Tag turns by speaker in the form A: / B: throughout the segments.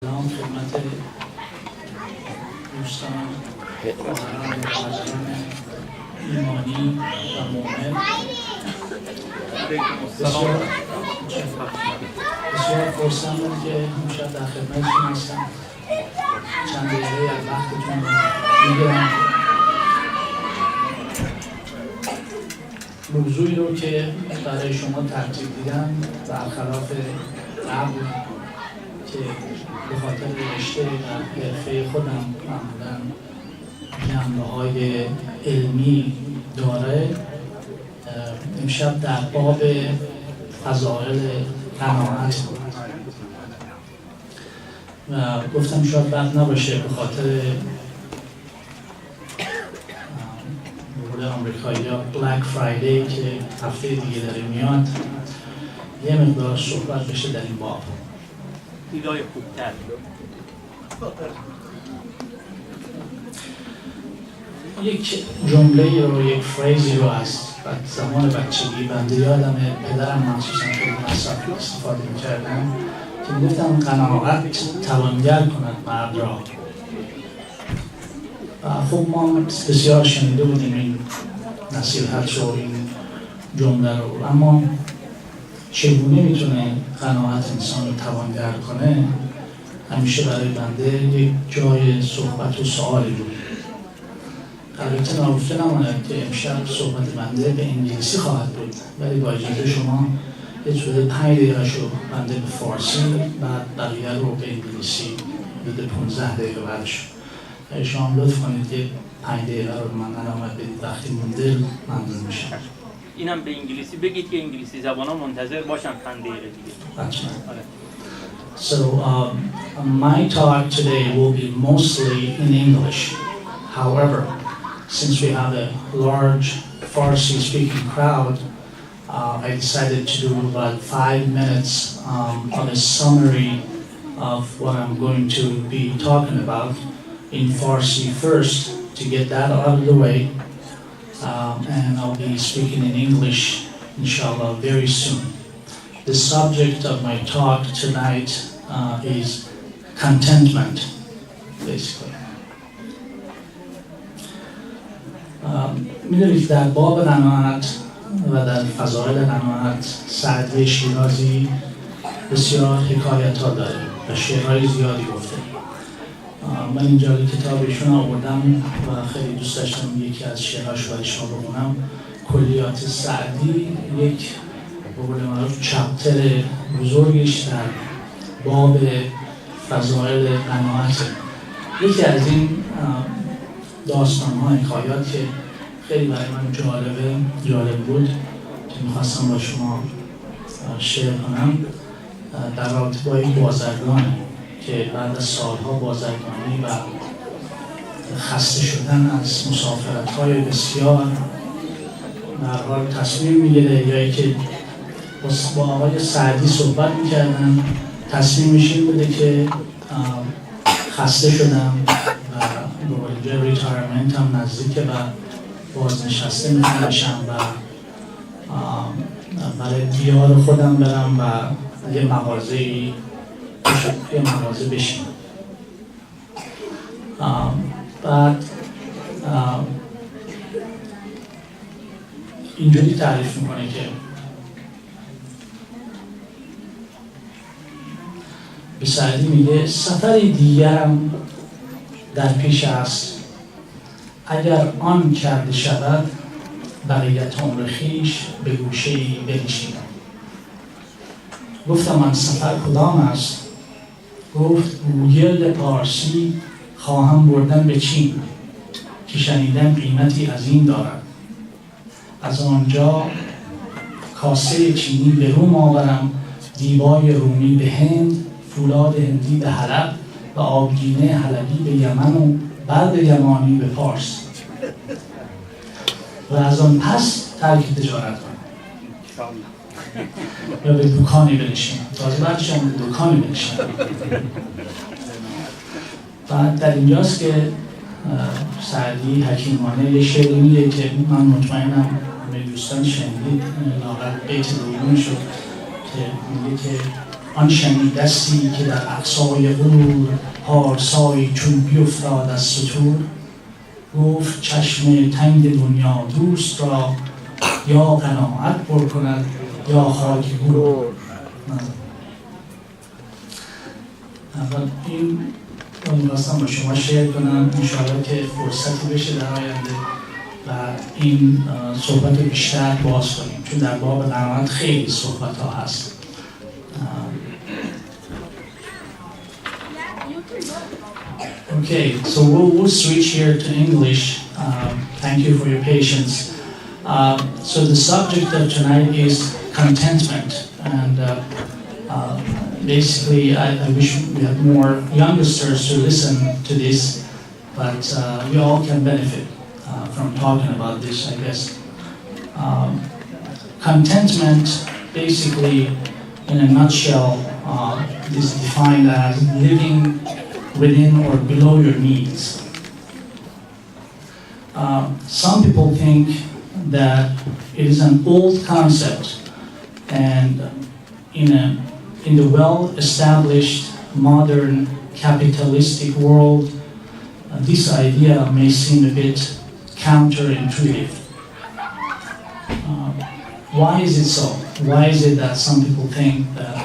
A: سلام خدمت دوستان خواهران و برادران ایمانی و مؤمن. بسیار خرسندم که امشب در خدمتتون هستم. چند دقیقه از وقتتون رو میگیرم. موضوعی رو که برای شما ترتیب دیدم برخلاف قبل که به خاطر رشته و حرفه خودم معمولا جنبه‌های علمی داره، امشب در باب فضائل قناعت و گفتم شاید بد نباشه به خاطر به آمریکایی‌ها بلک فرایدی که هفته دیگه داره میاد یه مقدار صحبت بشه در این باب.
B: دیدای خوبتر.
A: یک جمله رو یک فریزی رو از زمان بچگی بنده یادمه پدرم مخصوصا خیلی مصرف استفاده می‌کردن که میگفتم قناعت توانگر کند مرد را. خب ما بسیار شنیده بودیم این نصیحت رو، این جمله رو، اما چگونه میتونه قناعت انسان رو توانگر کنه همیشه برای بنده یک جای صحبت و سوالی بود. البته ناگفته نماند که امشب صحبت بنده به انگلیسی خواهد بود، ولی با اجازه شما یه حدود 5 دقیقه شو بنده به فارسی، بعد بقیه رو به انگلیسی حدود 15 دقیقه بعدش. شما لطف کنید که 5 دقیقه رو من علامت بدید، وقتی مونده ممنون میشم.
B: اینم به انگلیسی بگید که انگلیسی زبان ها منتظر باشن 5 دقیقه دیگه.
A: حتما. So my talk today will be mostly in English. However, since we have a large Farsi-speaking crowd, I decided to do about 5 minutes of a summary of what I'm going to be talking about in Farsi first to get that out of the way. And I'll be speaking in English, inshallah, very soon. The subject of my talk tonight is contentment, basically. می‌دونید در باب قناعت و در فضائل قناعت سعدی شیرازی بسیار حکایت‌ها داره و شعرهای زیادی گفته. من اینجا کتابشون آوردم و خیلی دوست داشتم یکی از شعرهاش برای شما بخونم. کلیات سعدی یک به قول معروف چپتر بزرگش در باب فضائل قناعت. یکی از این داستان‌ها، حکایات که خیلی برای من جالب بود که می‌خواستم با شما شیر کنم، در رابطه با یک بازرگان که بعد از سالها بازرگانی و خسته شدن از مسافرت‌های بسیار در حال تصمیم میگیره، یا که با آقای سعدی صحبت میکردن، تصمیمش این بوده که خسته شدم و به قول ریتایرمنت هم نزدیکه و بازنشسته میخوام بشم و برای دیار خودم برم و یه مغازه بشیم. بعد اینجوری تعریف میکنه که به سعدی میگه سفری دیگرم در پیش است، اگر آن کرده شود بقیت عمر خویش به گوشه‌ای بنشینم. گفتم من سفر کدام است؟ گفت گوگرد پارسی خواهم بردن به چین که شنیدم قیمتی عظیم دارد. از آنجا کاسه چینی به روم آورم، دیبای رومی به هند، فولاد هندی به حلب و آبگینه حلبی به یمن و برد یمانی به پارس و از آن پس ترک تجارت کنم یا به دکانی بنشینم. تازه بعدش هم به دکانی بنشینم. و در اینجاست که سعدی حکیمانه یه شعری میگه که من مطمئنم همه دوستان شنیدید، لااقل بیت دوم شد که میگه که آن شنیدستی که در اقصای غرور پارسایی چون بیفتاد از سطور گفت چشم تنگ دنیا دوست را یا قناعت پر کند یا خاک گور. اول این رو می‌خواستم با شما شیر کنم، انشاءالله که فرصتی بشه در آینده و این صحبت بیشتر باز کنیم، چون در باب قناعت خیلی صحبت ها هست. Okay, so we'll switch here to English. Thank you for your patience. So the subject of tonight is contentment, and basically I wish we had more youngsters to listen to this, but we all can benefit from talking about this, I guess. Contentment, basically, in a nutshell, is defined as living within or below your needs. Some people think that it is an old concept, and in the well-established modern capitalistic world, this idea may seem a bit counterintuitive. Why is it so? Why is it that some people think that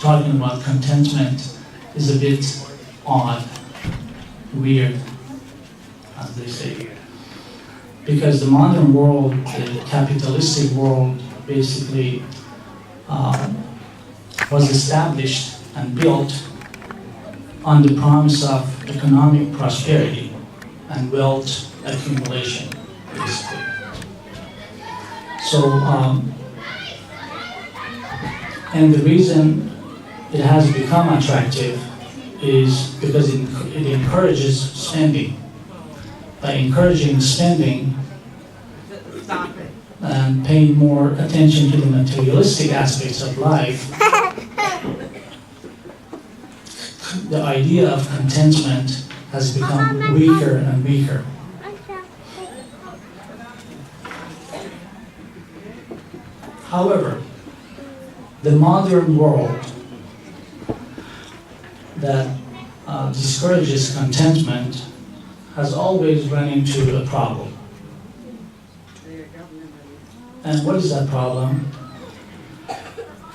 A: talking about contentment is a bit odd, weird, as they say here? Because the modern world, the capitalistic world, basically was established and built on the promise of economic prosperity and wealth accumulation, basically. So, and the reason it has become attractive is because it encourages spending. By encouraging spending and paying more attention to the materialistic aspects of life, the idea of contentment has become weaker and weaker. However, the modern world that discourages contentment has always run into a problem. And what is that problem?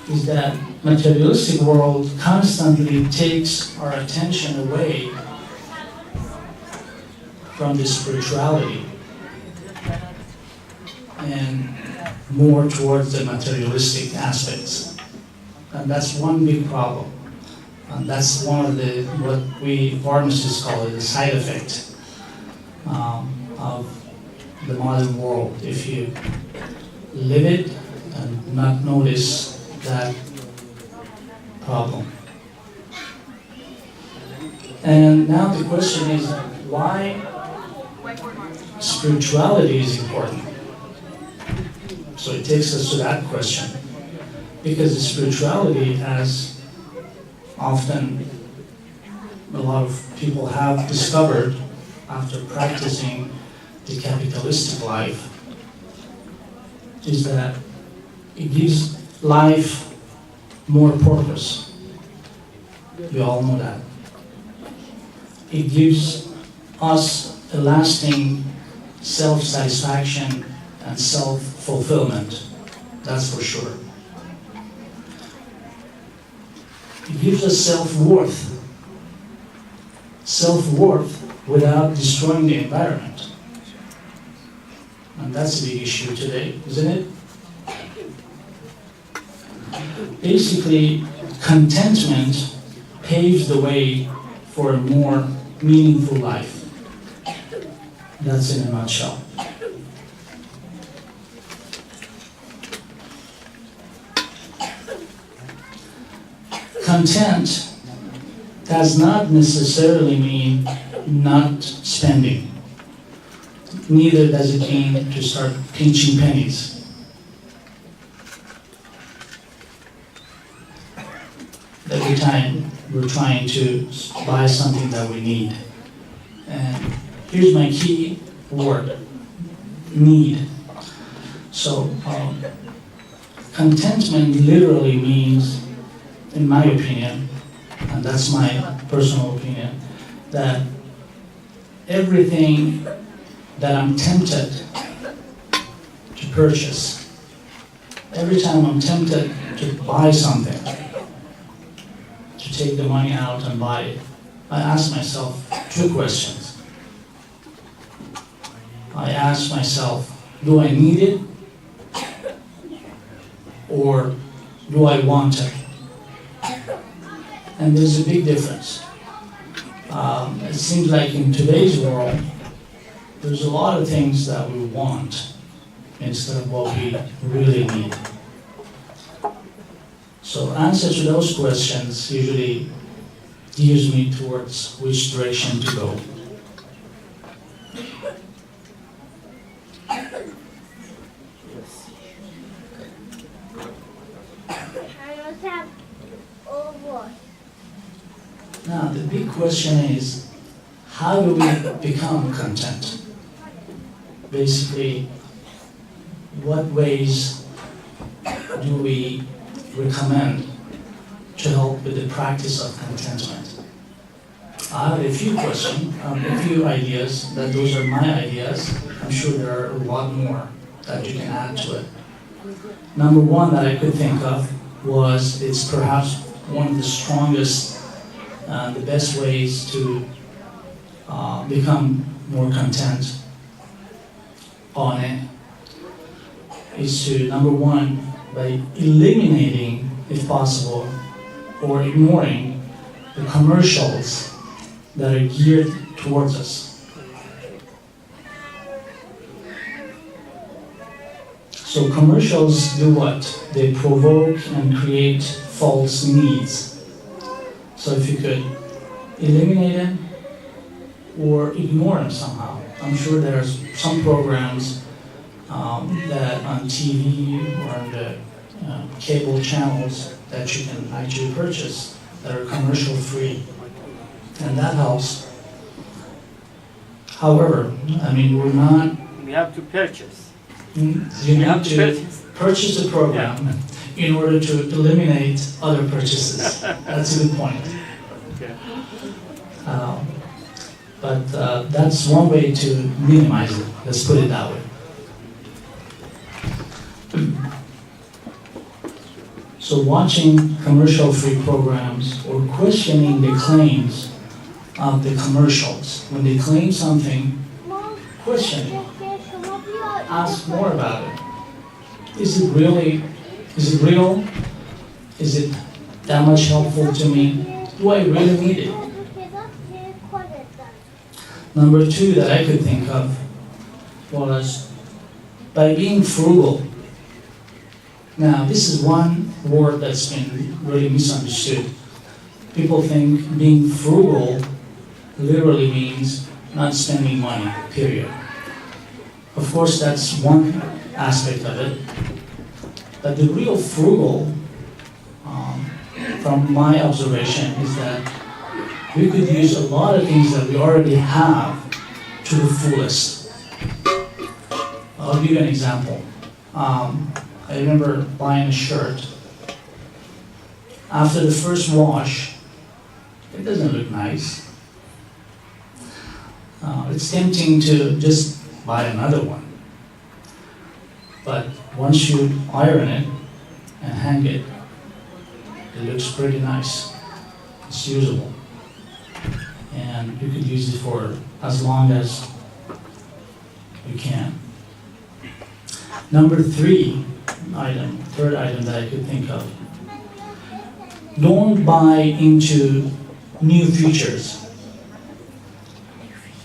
A: Is that materialistic world constantly takes our attention away from the spirituality and more towards the materialistic aspects. And that's one big problem. And that's one of the, what we pharmacists call it, the side effect of the modern world. If you live it and not notice that problem. And now the question is, why spirituality is important? So it takes us to that question. Because the spirituality, as often a lot of people have discovered after practicing the capitalistic life, is that it gives life more purpose. We all know that. It gives us a lasting self-satisfaction and self-fulfillment. That's for sure. It gives us self-worth. Self-worth without destroying the environment. And that's a big issue today, isn't it? Basically, contentment paves the way for a more meaningful life. That's in a nutshell. Content does not necessarily mean not spending. Neither does it mean to start pinching pennies. Every time we're trying to buy something that we need. And here's my key word, need. So contentment literally means in my opinion, and that's my personal opinion, that everything that I'm tempted to purchase, every time I'm tempted to buy something, to take the money out and buy it, I ask myself two questions. I ask myself, do I need it? Or do I want it? And there's a big difference. It seems like in today's world, there's a lot of things that we want instead of what we really need. So answer to those questions usually steers me towards which direction to go. Now, the big question is, how do we become content? Basically, what ways do we recommend to help with the practice of contentment? I have a few questions, a few ideas, that those are my ideas. I'm sure there are a lot more that you can add to it. Number one that I could think of was, it's perhaps one of the strongest, the best ways to become more content on it is to, number one, by eliminating, if possible, or ignoring the commercials that are geared towards us. So commercials do what? They provoke and create false needs. So if you could eliminate them or ignore them somehow. I'm sure there's some programs that on TV or on the cable channels that you can actually purchase that are commercial free, and that helps. However, I mean, we're not.
B: We have to purchase.
A: You need to purchase a program in order to eliminate other purchases. That's a good point.
B: Okay.
A: But that's one way to minimize it. Let's put it that way. So watching commercial-free programs or questioning the claims of the commercials. When they claim something, question it. Ask more about it. Is it real? Is it that much helpful to me? Do I really need it? Number two that I could think of was by being frugal. Now, this is one word that's been really misunderstood. People think being frugal literally means not spending money, period. Of course, that's one aspect of it. But the real frugal, from my observation, is that we could use a lot of things that we already have to the fullest. I'll give you an example. I remember buying a shirt. After the first wash, it doesn't look nice. It's tempting to just buy another one. But once you iron it and hang it, it looks pretty nice. It's usable. And you could use it for as long as you can. Number third item that I could think of. Don't buy into new features.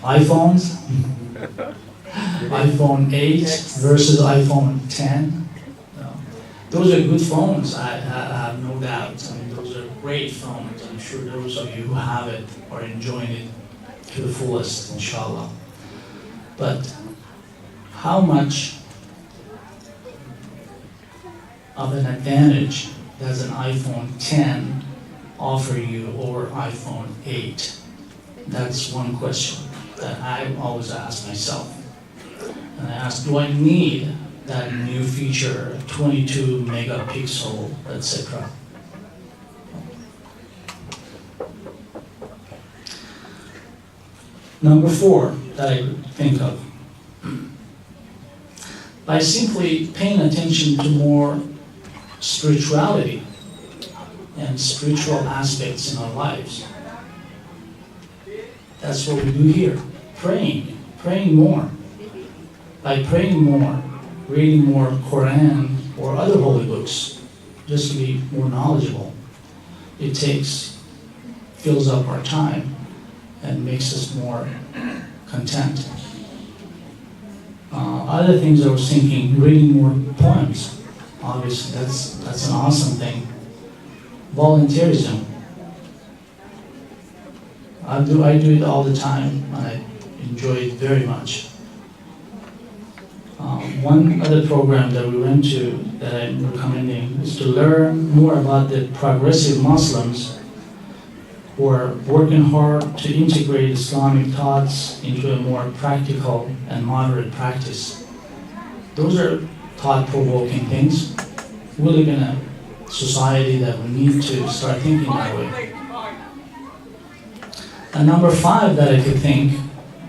A: iPhones, iPhone 8 versus iPhone 10. Those are good phones, I have no doubt. I mean, those are great phones. I'm sure those of you who have it are enjoying it to the fullest, inshallah. But how much of an advantage does an iPhone 10 offer you over iPhone 8? That's one question that I always ask myself. And I ask, do I need that new feature, 22 megapixel, etc.? Number 4 that I think of. By simply paying attention to more spirituality and spiritual aspects in our lives. That's what we do here. Praying more. By praying more, reading more Quran or other holy books, just to be more knowledgeable, it fills up our time and makes us more content. Other things I was thinking, reading more poems. Obviously, that's an awesome thing. Volunteerism. I do it all the time. I enjoy it very much. One other program that we went to that I'm recommending is to learn more about the progressive Muslims who are working hard to integrate Islamic thoughts into a more practical and moderate practice. Those are thought-provoking things. We live in a society that we need to start thinking that way. And number 5 that I could think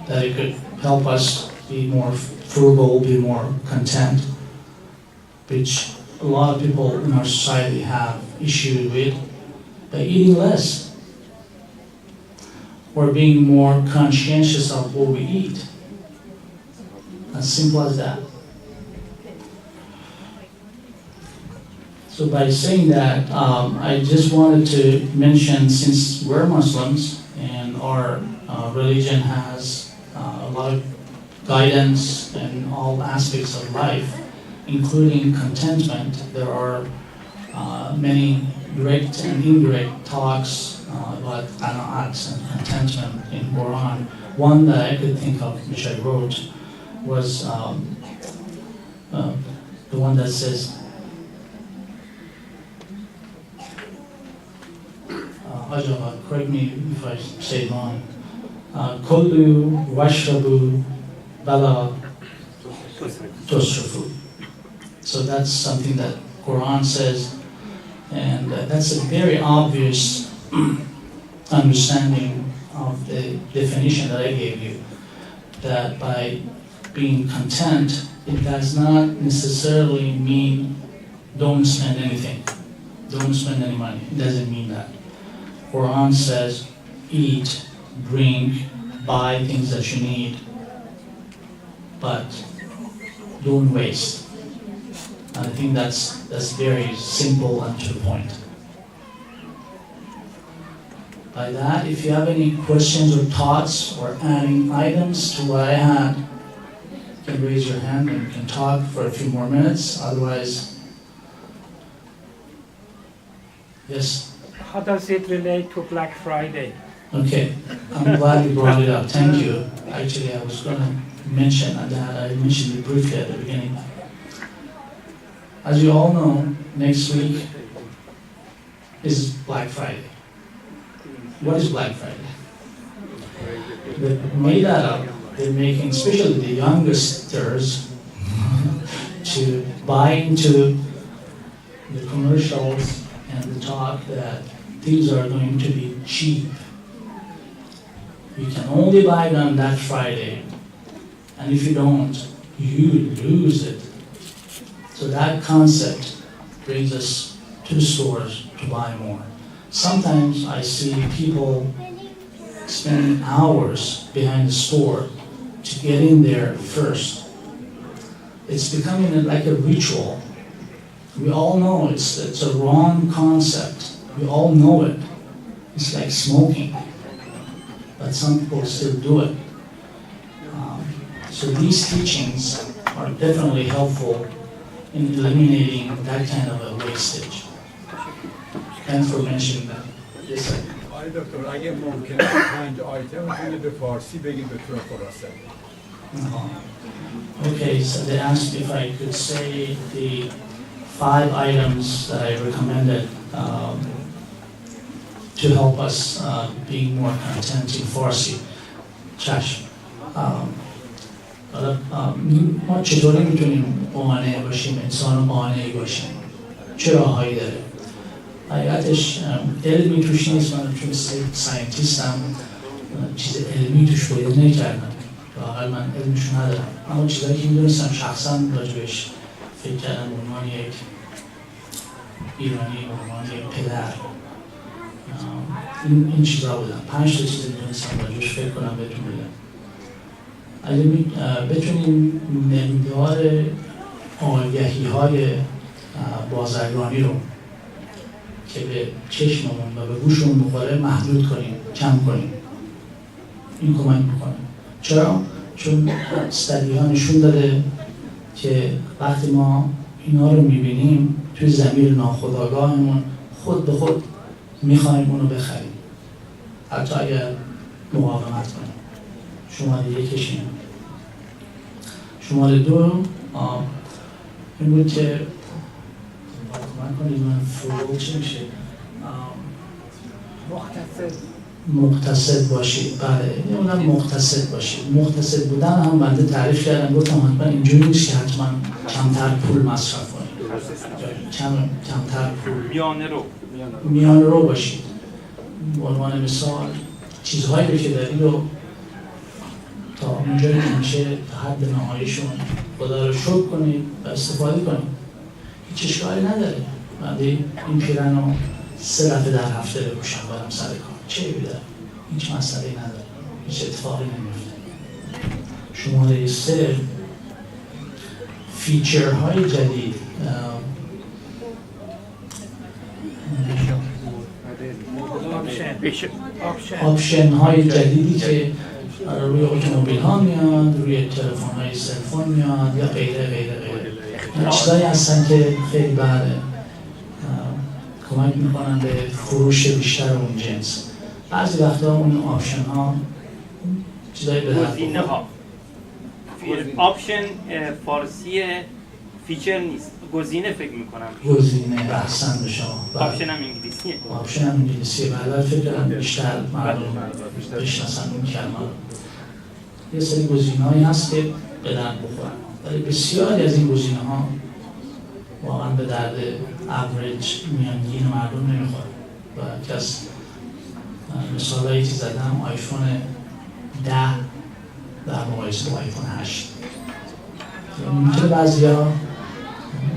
A: that it could help us be more frugal, be more content, which a lot of people in our society have issues with, by eating less or being more conscientious of what we eat. As simple as that. So by saying that, I just wanted to mention, since we're Muslims and our religion has a lot of guidance in all aspects of life, including contentment, there are many direct and indirect talks about qanaat and contentment in Quran. One that I could think of, which I wrote, was the one that says, Ajaba, correct me if I say wrong, Kulu washrabu bala tusrafu. So that's something that Quran says, and that's a very obvious understanding of the definition that I gave you, that by being content, it does not necessarily mean don't spend anything, don't spend any money. It doesn't mean that. Quran says eat, drink, buy things that you need, but don't waste. And I think that's very simple and to the point. By that, if you have any questions or thoughts or adding items to what I had, you can raise your hand and we can talk for a few more minutes. Otherwise, yes?
C: How does it relate to Black Friday?
A: Okay, I'm glad you brought it up. Thank you. Actually, I was going to mention that. I mentioned it briefly at the beginning. As you all know, next week is Black Friday. What is Black Friday? They made that up. They're making, especially the youngsters, to buy into the commercials and the talk that things are going to be cheap. You can only buy it on that Friday, and if you don't, you lose it. So that concept brings us to the stores to buy more. Sometimes I see people spending hours behind the store to get in there first. It's becoming like a ritual. We all know it's a wrong concept. We all know it. It's like smoking, but some people still do it. So these teachings are definitely helpful in eliminating that kind of a wastage. Thanks for mentioning that. Yes, sir.
D: آقای دکتر اگه ممکنه 5 آیتم رو به فارسی بگید به طور خلاصه.
A: Okay, so they asked if I could say the 5 items that I recommended to help us being more content in Farsi. چشم. ما چطوری میتونیم قانع باشیم، انسان قانعی باشیم؟ چه راههایی داره؟ حقیقتش علمی توش نیست، من چون ساینتیستم چیز علمی توش پیدا نکردم، واقعا من علمشو ندارم، اما چیزایی که میدونستم شخصا راجبش فکر کردم به عنوان یک ایرانی، به عنوان یک پدر، این چیزا بودن. 5 تا چیز میدونستم راجبش فکر کنم بهتون بگم. اگه بتونیم مقدار آگهی‌های بازرگانی رو که به چشممون و به گوشمون بخوره محدود کنیم، کم کنیم، این کمک میکنه. چرا؟ چون استادی‌ها نشون داده که وقتی ما اینا رو میبینیم توی ضمیر ناخودآگاهمون خود به خود میخوایم اونو بخریم، حتی اگر مقاومت کنیم. شماره 1 اینه. شماره 2 این بود که کمک کنید من فروغ چی میشه؟ مقتصد باشید. بله، اونم مقتصد باشید. مقتصد بودن هم بنده تعریف کردم، گفتم حتما اینجوری نیست که حتما کمتر پول مصرف کنید، کمتر پول، میانه رو باشید. به عنوان مثال چیزهایی رو که دارید رو تا اونجایی که میشه تا حد نهاییشون خدا رو شکر کنید و استفاده کنید. هیچ اشکالی نداره. بنده این پیرن رو 3 دفعه در هفته بپوشم برم سر کار، چه بیداره؟ هیچ مسئله نداره، هیچ اتفاقی نمیفته. شماره 3 فیچرهای جدید، آپشن های جدیدی که روی اتومبیل ها میاد، روی تلفن های سلفون میاد یا غیره غیره غیره. این چیزایی هستن که خیلی کمک میکنن به فروش بیشتر اون جنس. بعضی وقتا اون آپشن ها چیزایی به
B: گزینه ها. آپشن فارسی فیچر نیست، گزینه فکر میکنم.
A: گزینه، احسن به شما.
B: آپشن هم انگلیسیه.
A: آپشن هم انگلیسیه. بعد فکر کنم بیشتر مردم بشناسن این کلمه رو. یه سری گزینه‌هایی هست که به درد بخورن، ولی بسیاری از این گزینه‌ها واقعا به درد اوریج میانگین مردم نمیخوره. و یکی از مثالایی که زدم آیفون 10 در مقایسه با آیفون 8. ممکنه بعضیا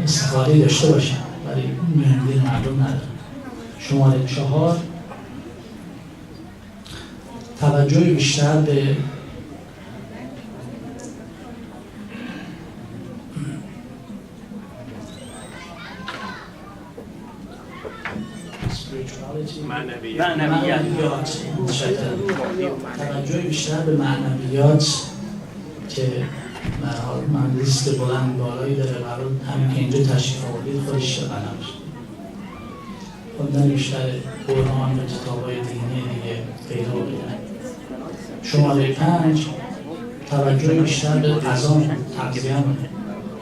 A: استفاده داشته باشن ولی میانگین مردم ندارن. شماره 4 توجه بیشتر به معنویات، توجه بیشتر به معنویات که من لیست بلند بالایی داره، برای همین که اینجا تشریف آوردید خودش قلم شد. خوندن بیشتر قرآن و کتاب‌های دینی دیگه غیره و غیره. شماره 5 توجه بیشتر به غذا، تغذیه.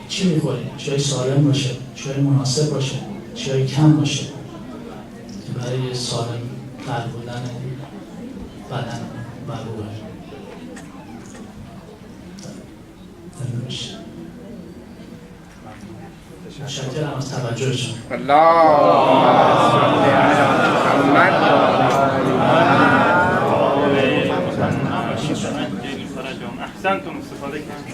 A: چی می‌خورید؟ چیزای سالم باشه، چیزای مناسب باشه، چیزای کم باشه برای سالم تر بودن بدن و روح. متشکرم از توجهشون.
B: احسنتم استفاده کردید.